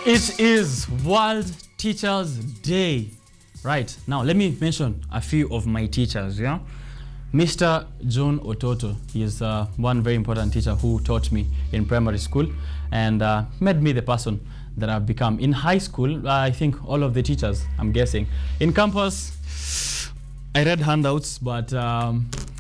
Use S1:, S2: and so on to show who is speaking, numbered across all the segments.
S1: It is World Teachers Day. Right, now let me mention a few of my teachers, yeah? Mr. John Ototo, he is one very important teacher who taught me in primary school and made me the person that I've become. In high school, I think all of the teachers, I'm guessing. In campus, I read handouts, but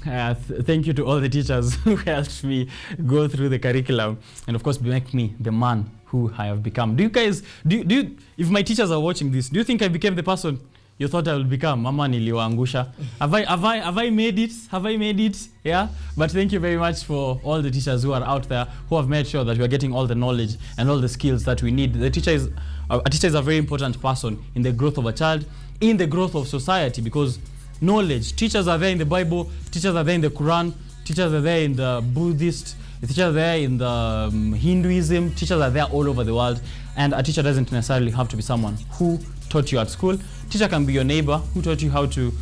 S1: thank you to all the teachers who helped me go through the curriculum and of course make me the man who I have become. Do you guys, if my teachers are watching this, do you think I became the person you thought I would become? Mama niliwaangusha. Have I made it? Have I made it? Yeah. But thank you very much for all the teachers who are out there who have made sure that we are getting all the knowledge and all the skills that we need. A teacher is a very important person in the growth of a child, in the growth of society, because knowledge. Teachers are there in the Bible. Teachers are there in the Quran. Teachers are there in the Buddhist. Teachers are there in the Hinduism. Teachers are there all over the world. And a teacher doesn't necessarily have to be someone who taught you at school. Teacher can be your neighbor who taught you how to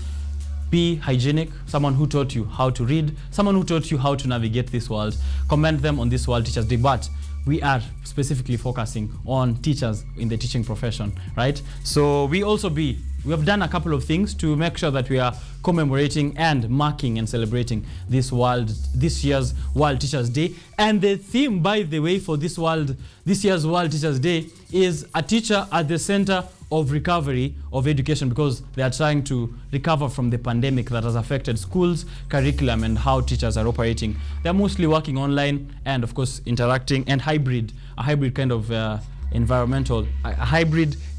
S1: be hygienic, someone who taught you how to read, someone who taught you how to navigate this world. Commend them on this World Teachers Day, but we are specifically focusing on teachers in the teaching profession, right? So we have done a couple of things to make sure that we are commemorating and marking and celebrating this year's World Teachers Day. And the theme, by the way, for this year's World Teachers Day is a teacher at the center of recovery of education, because they are trying to recover from the pandemic that has affected schools, curriculum, and how teachers are operating. They're mostly working online and, of course, interacting and a hybrid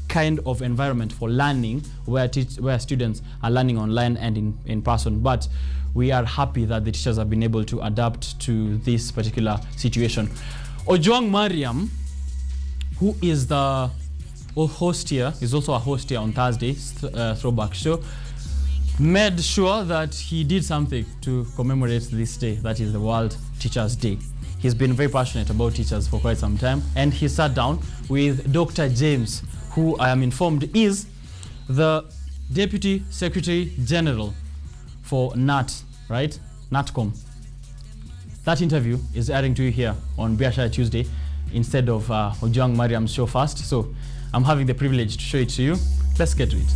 S1: kind of environment for learning, where students are learning online and in person. But we are happy that the teachers have been able to adapt to this particular situation. Ojwang Mariam, who is the host here, is also a host here on Thursday's Throwback Show, made sure that he did something to commemorate this day, that is the World Teachers Day. He's been very passionate about teachers for quite some time, and he sat down with Dr. James, who I am informed is the Deputy Secretary General for Natcom. That interview is airing to you here on Biashara Tuesday instead of Ojwang Mariam's show first. So I'm having the privilege to show it to you. Let's get to it.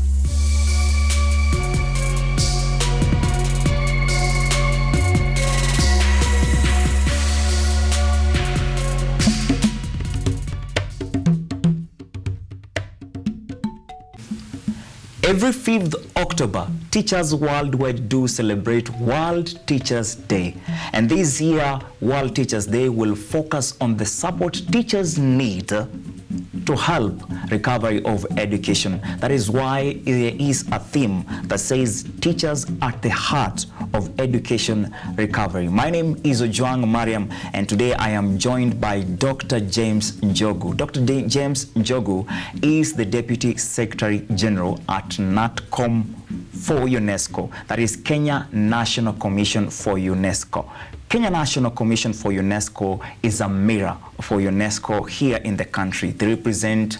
S2: Every 5th October, teachers worldwide do celebrate World Teachers Day. And this year, World Teachers Day will focus on the support teachers need to help recovery of education. That is why there is a theme that says teachers at the heart of education recovery. My name is Ojwang Mariam, and today I am joined by Dr. James Njogu. Dr. James Njogu is the Deputy Secretary General at Natcom for UNESCO. That is Kenya National Commission for UNESCO. Kenya National Commission for UNESCO is a mirror for UNESCO here in the country. They represent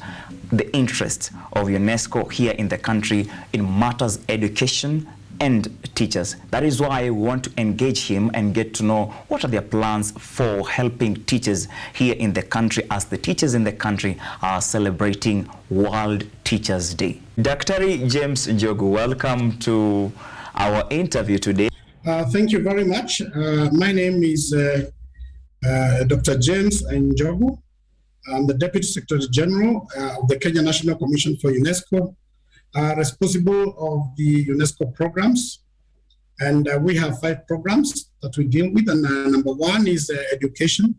S2: the interests of UNESCO here in the country in matters education and teachers. That is why I want to engage him and get to know what are their plans for helping teachers here in the country as the teachers in the country are celebrating World Teachers Day. Dr. James Njogu, welcome to our interview today.
S3: Thank you very much. My name is Dr. James Njogu. I'm the Deputy Secretary General of the Kenya National Commission for UNESCO, responsible of the UNESCO programs. And we have 5 programs that we deal with. And number 1 is education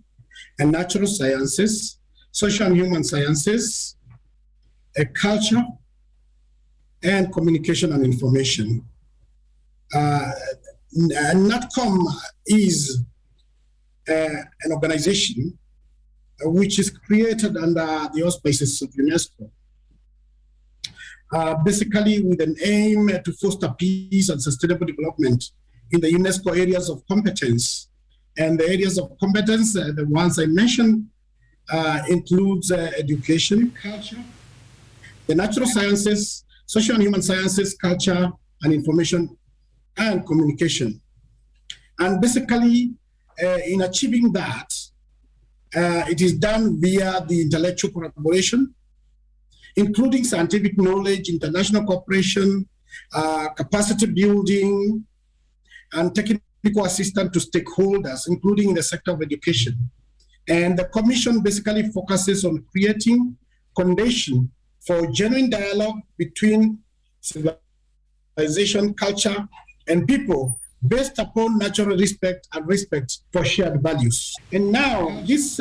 S3: and natural sciences, social and human sciences, culture, and communication and information. Natcom is an organization which is created under the auspices of UNESCO, basically with an aim to foster peace and sustainable development in the UNESCO areas of competence. And the areas of competence, the ones I mentioned, includes education, culture, the natural sciences, social and human sciences, culture, and information and communication. And basically, in achieving that, it is done via the intellectual collaboration including scientific knowledge, international cooperation, capacity building, and technical assistance to stakeholders, including in the sector of education. And the Commission basically focuses on creating conditions for genuine dialogue between civilization, culture, and people based upon natural respect and respect for shared values. And now, this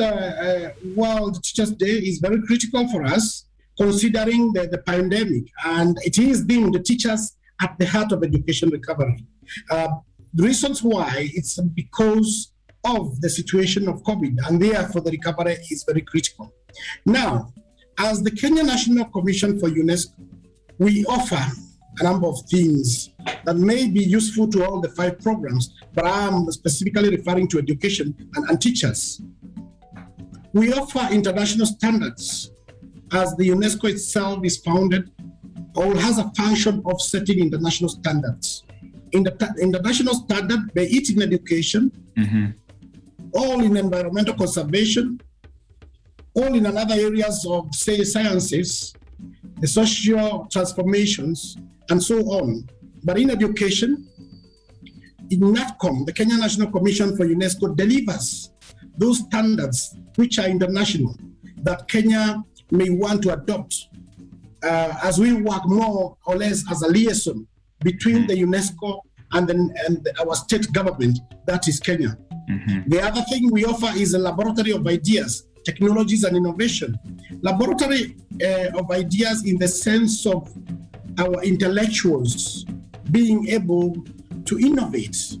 S3: World Teachers' Day is very critical for us, considering the pandemic, and it is deemed the teachers at the heart of education recovery. The reasons why, it's because of the situation of COVID, and therefore the recovery is very critical. Now, as the Kenya National Commission for UNESCO, we offer a number of things that may be useful to all the 5 programs, but I'm specifically referring to education and teachers. We offer international standards, as the UNESCO itself is founded or has a function of setting international standards. In the international standard, be it in education, all in environmental conservation, all in other areas of, say, sciences, the social transformations, and so on. But in education, in Natcom, the Kenya National Commission for UNESCO delivers those standards which are international that Kenya may want to adopt as we work more or less as a liaison between the UNESCO and our state government, that is Kenya. The other thing we offer is a laboratory of ideas, technologies and innovation. Laboratory of ideas in the sense of our intellectuals being able to innovate,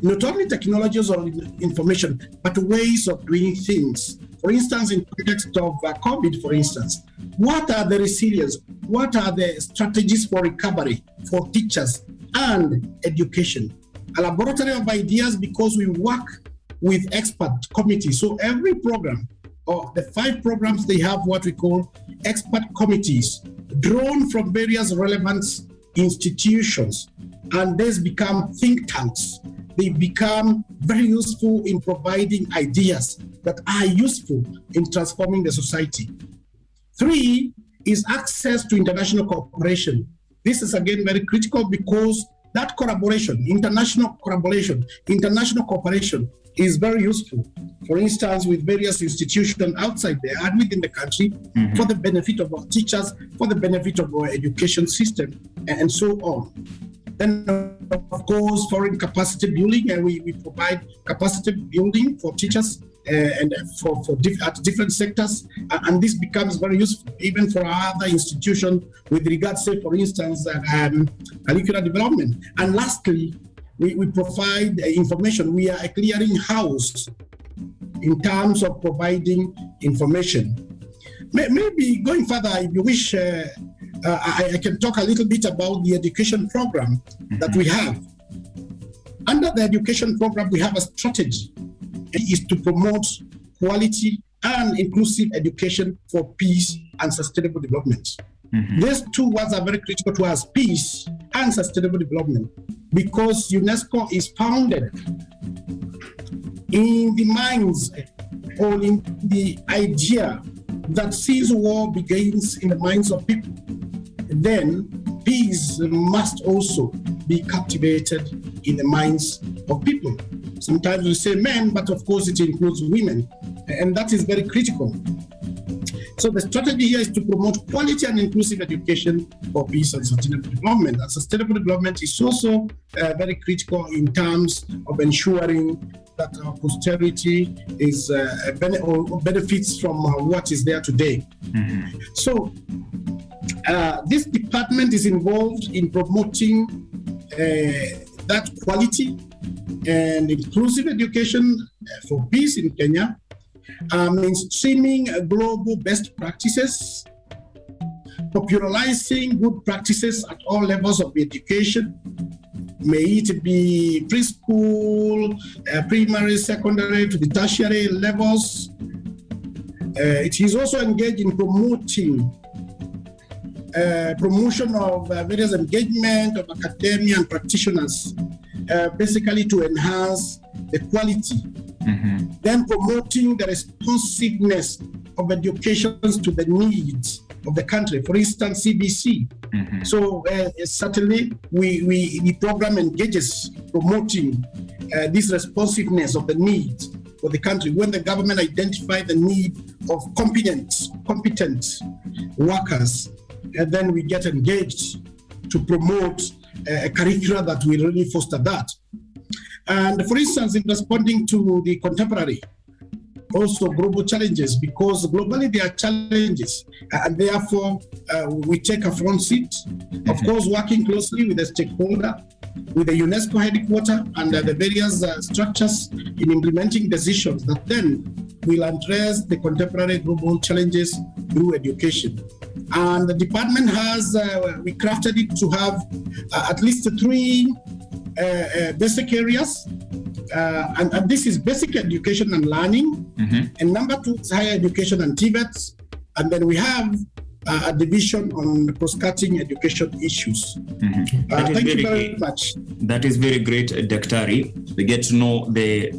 S3: not only technologies or information, but ways of doing things. For instance, in context of COVID, for instance, what are the resilience? What are the strategies for recovery for teachers and education? A laboratory of ideas, because we work with expert committees. So every program, or the 5 programs, they have what we call expert committees, drawn from various relevant institutions, and these become think tanks. They become very useful in providing ideas that are useful in transforming the society. 3 is access to international cooperation. This is again very critical because that collaboration, international cooperation is very useful. For instance, with various institutions outside there and within the country, for the benefit of our teachers, for the benefit of our education system, and so on. Then, of course, foreign capacity building, and we provide capacity building for teachers and at different sectors, and this becomes very useful even for other institutions with regards, say, for instance, curricular development. And lastly, we provide information. We are a clearing house in terms of providing information. Maybe going further, if you wish, I can talk a little bit about the education program that we have. Under the education program, we have a strategy. It is to promote quality and inclusive education for peace and sustainable development. These 2 words are very critical to us, peace and sustainable development, because UNESCO is founded in the minds or in the idea that since war begins in the minds of people, then peace must also be cultivated in the minds of people. Sometimes we say men, but of course it includes women, and that is very critical. So the strategy here is to promote quality and inclusive education for peace and sustainable development. And sustainable development is also very critical in terms of ensuring that our posterity is benefits from what is there today. So this department is involved in promoting that quality and inclusive education for peace in Kenya, mainstreaming global best practices, popularizing good practices at all levels of education, may it be preschool, primary, secondary to the tertiary levels. It is also engaged in promotion of various engagement of academia and practitioners, basically to enhance the quality. Then promoting the responsiveness of education to the needs of the country, for instance, CBC. So certainly the program engages promoting this responsiveness of the needs for the country. When the government identify the need of competent workers, and then we get engaged to promote a curricula that will really foster that. And for instance, in responding to the contemporary, also global challenges, because globally there are challenges, and therefore we take a front seat, of course, working closely with the stakeholder, with the UNESCO headquarters and the various structures in implementing decisions that then will address the contemporary global challenges through education. And the department has, we crafted it to have at least 3 basic areas. And this is basic education and learning. And number 2 is higher education and TVETs. And then we have a division on cross-cutting education issues. Thank you very much.
S2: That is very great, Daktari. We get to know the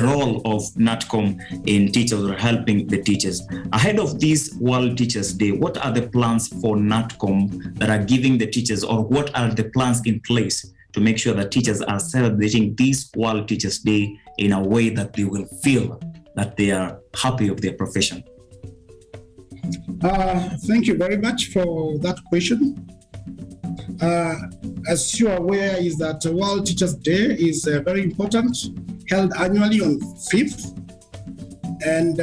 S2: role of Natcom in teachers or helping the teachers. Ahead of this World Teachers Day, what are the plans for Natcom that are giving the teachers, or what are the plans in place to make sure that teachers are celebrating this World Teachers Day in a way that they will feel that they are happy of their profession?
S3: Thank you very much for that question. As you are aware, is that World Teachers Day is very important, held annually on 5th. And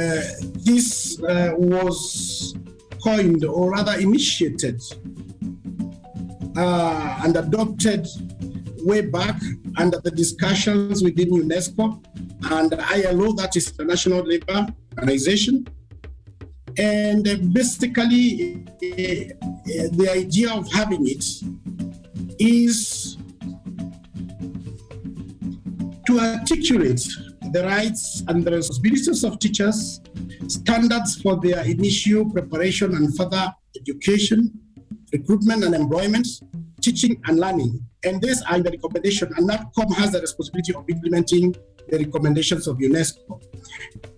S3: this was coined, or rather initiated and adopted way back under the discussions within UNESCO and ILO, that is the International Labour Organization. And basically, the idea of having it is to articulate the rights and the responsibilities of teachers, standards for their initial preparation and further education, recruitment and employment, teaching and learning. And these are in the recommendation, and Natcom has the responsibility of implementing the recommendations of UNESCO.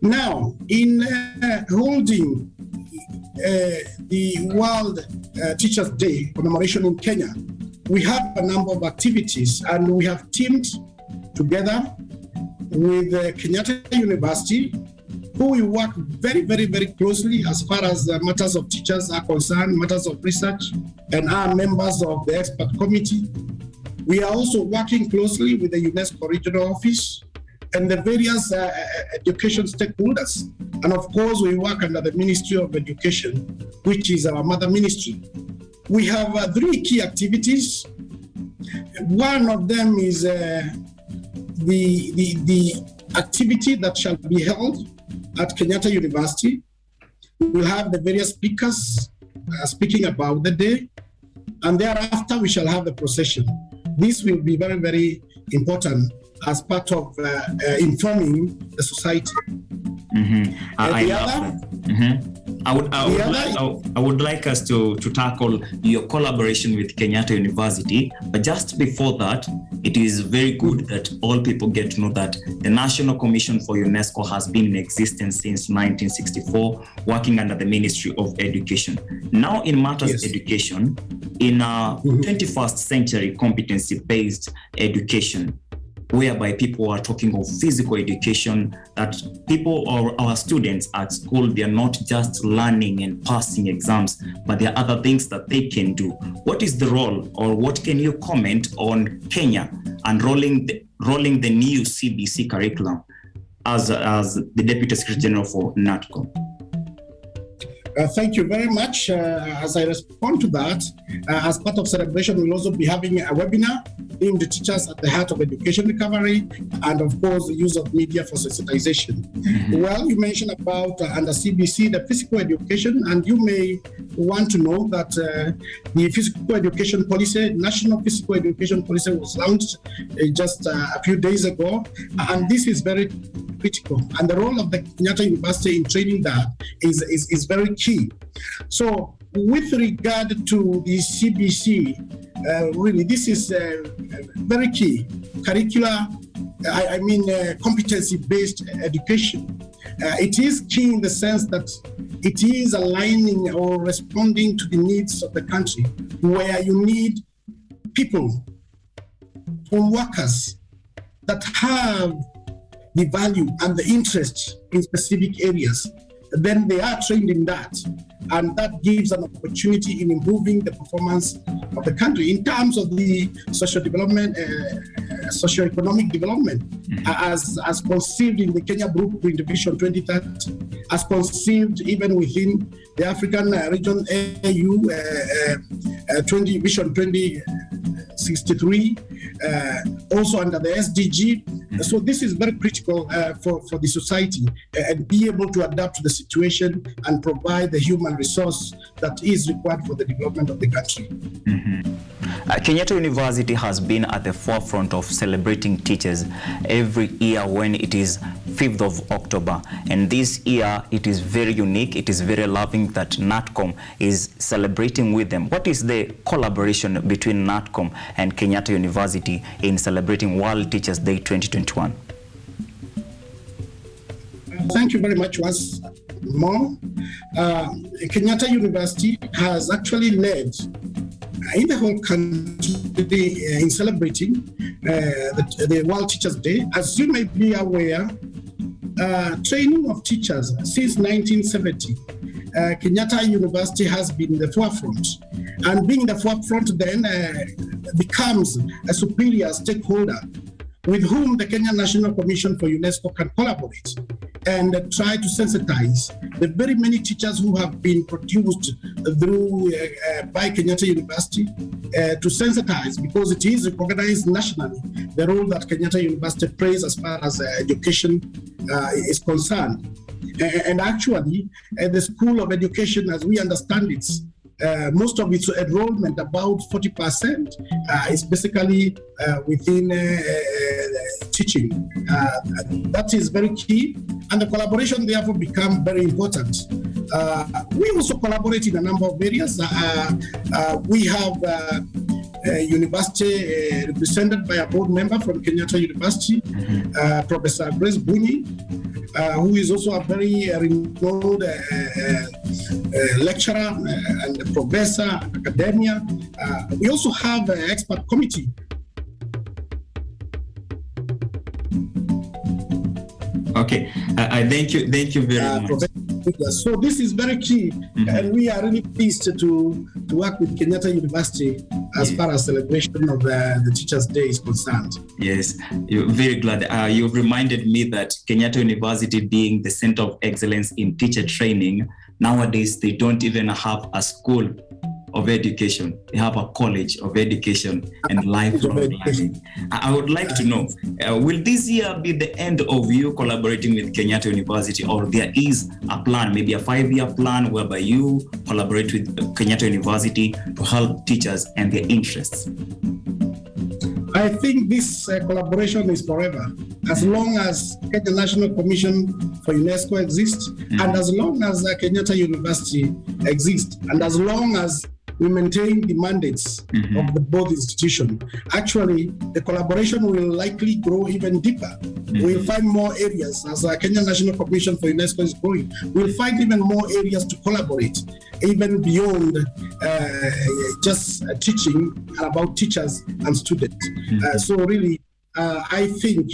S3: Now, in holding the World Teachers Day commemoration in Kenya, we have a number of activities, and we have teamed together with Kenyatta University, who we work very, very, very closely as far as matters of teachers are concerned, matters of research, and are members of the expert committee. We are also working closely with the UNESCO regional office and the various education stakeholders. And of course, we work under the Ministry of Education, which is our mother ministry. We have 3 key activities. One of them is the activity that shall be held at Kenyatta University. We'll have the various speakers speaking about the day, and thereafter we shall have the procession. This will be very, very important as part of informing the society.
S2: I love that. I would like us to tackle your collaboration with Kenyatta University, but just before that, it is very good that all people get to know that the National Commission for UNESCO has been in existence since 1964, working under the Ministry of Education. Now in matters education, in a 21st century competency-based education, whereby people are talking of physical education, that people or our students at school, they are not just learning and passing exams, but there are other things that they can do. What is the role, or what can you comment on Kenya and rolling the new CBC curriculum as the Deputy Secretary General for Natcom?
S3: Thank you very much. As I respond to that, as part of celebration, we'll also be having a webinar aimed at teachers at the heart of education recovery, and of course, the use of media for sensitization. Well, you mentioned about under CBC, the physical education, and you may want to know that the physical education policy, National Physical Education Policy, was launched just a few days ago, and this is very critical. And the role of the Kenyatta University in training that is very key. So with regard to the CBC, really, this is very key. Curricular, competency-based education. It is key in the sense that it is aligning or responding to the needs of the country, where you need people, home workers that have the value and the interest in specific areas. Then they are trained in that, and that gives an opportunity in improving the performance of the country in terms of the socio-development, socio-economic development, as conceived in the Kenya Blueprint Vision 2030, as conceived even within the African region AU Vision 2063, also under the SDG. So this is very critical for the society, and be able to adapt to the situation and provide the human resource that is required for the development of the country.
S2: Kenyatta University has been at the forefront of celebrating teachers every year when it is 5th of October. And this year, it is very unique. It is very loving that Natcom is celebrating with them. What is the collaboration between Natcom and Kenyatta University in celebrating World Teachers Day 2021?
S3: Thank you very much once more. Kenyatta University has actually led in the whole country in celebrating the World Teachers Day. As you may be aware, training of teachers since 1970, Kenyatta University has been in the forefront. And being in the forefront then becomes a superior stakeholder with whom the Kenya National Commission for UNESCO can collaborate and try to sensitize the very many teachers who have been produced through by Kenyatta University to sensitize, because it is recognized nationally, the role that Kenyatta University plays as far as education is concerned. And actually, the School of Education, as we understand it, most of its enrollment, about 40%, is basically within teaching. That is very key, and the collaboration therefore becomes very important. We also collaborate in a number of areas. We have a university represented by a board member from Kenyatta University, Professor Grace Bunyi, who is also a very renowned lecturer and professor at academia. We also have an expert committee.
S4: Okay, thank you very much.
S3: So this is very key, and we are really pleased to work with Kenyatta University as far as celebration of the Teachers' Day is concerned.
S4: Yes, you're very glad. You've reminded me that Kenyatta University, being the center of excellence in teacher training, nowadays they don't even have a school of education. They have a college of education and lifelong learning. I would like to know, will this year be the end of you collaborating with Kenyatta University, or there is a plan, maybe a 5-year plan whereby you collaborate with Kenyatta University to help teachers and their interests?
S3: I think this collaboration is forever, as long as Kenya National Commission for UNESCO exists, and as long as Kenyatta University exists, and as long as we maintain the mandates of both institutions. Actually, the collaboration will likely grow even deeper. We'll find more areas, as the Kenya National Commission for UNESCO is going, we'll find even more areas to collaborate, even beyond just teaching about teachers and students. So really, I think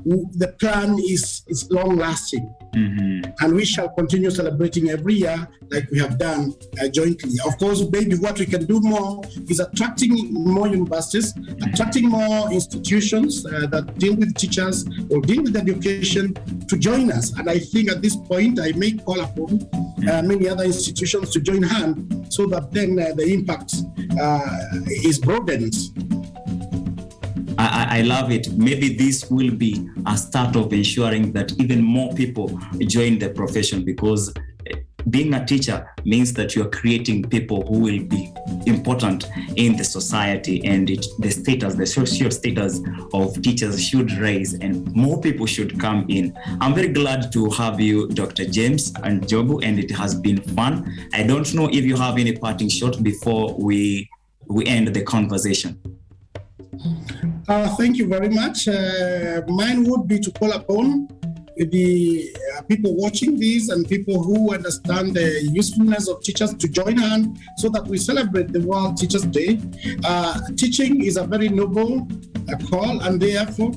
S3: the plan is long-lasting, and we shall continue celebrating every year like we have done jointly. Of course, maybe what we can do more is attracting more universities, attracting more institutions that deal with teachers or deal with education to join us. And I think at this point, I may call upon many other institutions to join hands so that then the impact is broadened.
S4: I love it. Maybe this will be a start of ensuring that even more people join the profession, because being a teacher means that you're creating people who will be important in the society, and the status, the social status of teachers should rise and more people should come in. I'm very glad to have you, Dr. James Njogu, and it has been fun. I don't know if you have any parting shot before we end the conversation.
S3: Thank you very much. Mine would be to call upon the people watching this and people who understand the usefulness of teachers to join hands so that we celebrate the World Teachers Day. Teaching is a very noble call, and therefore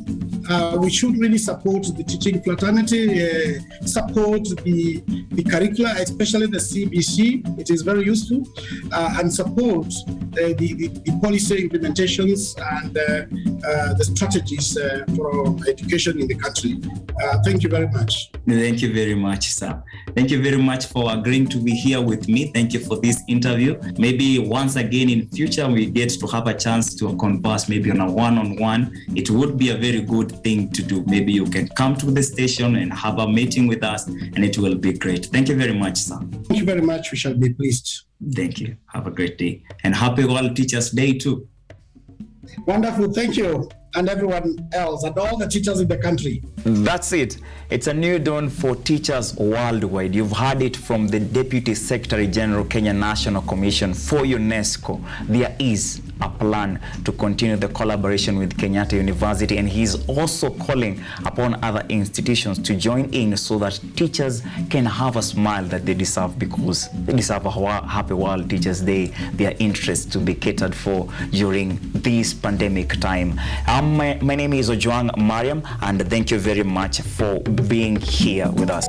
S3: we should really support the teaching fraternity, support the curricula, especially the CBC. It is very useful, and support the policy implementations and the strategies for education in the country. Thank you very much.
S4: Thank you very much, sir. Thank you very much for agreeing to be here with me. Thank you for this interview. Maybe once again in future we get to have a chance to converse, maybe on a one-on-one. It would be a very good thing to do. Maybe you can come to the station and have a meeting with us, and it will be great. Thank you very much, sir.
S3: Thank you very much. We shall be pleased.
S4: Thank you. Have a great day. And happy World Teachers Day too.
S3: Wonderful. Thank you. And everyone else and all the teachers in the country.
S2: That's it. It's a new dawn for teachers worldwide. You've heard it from the Deputy Secretary General, Kenya National Commission for UNESCO. There is a plan to continue the collaboration with Kenyatta University, and he's also calling upon other institutions to join in so that teachers can have a smile that they deserve, because they deserve a happy World Teachers Day, their interests to be catered for during this pandemic time. My name is Ojwang Mariam, and thank you very much for being here with us.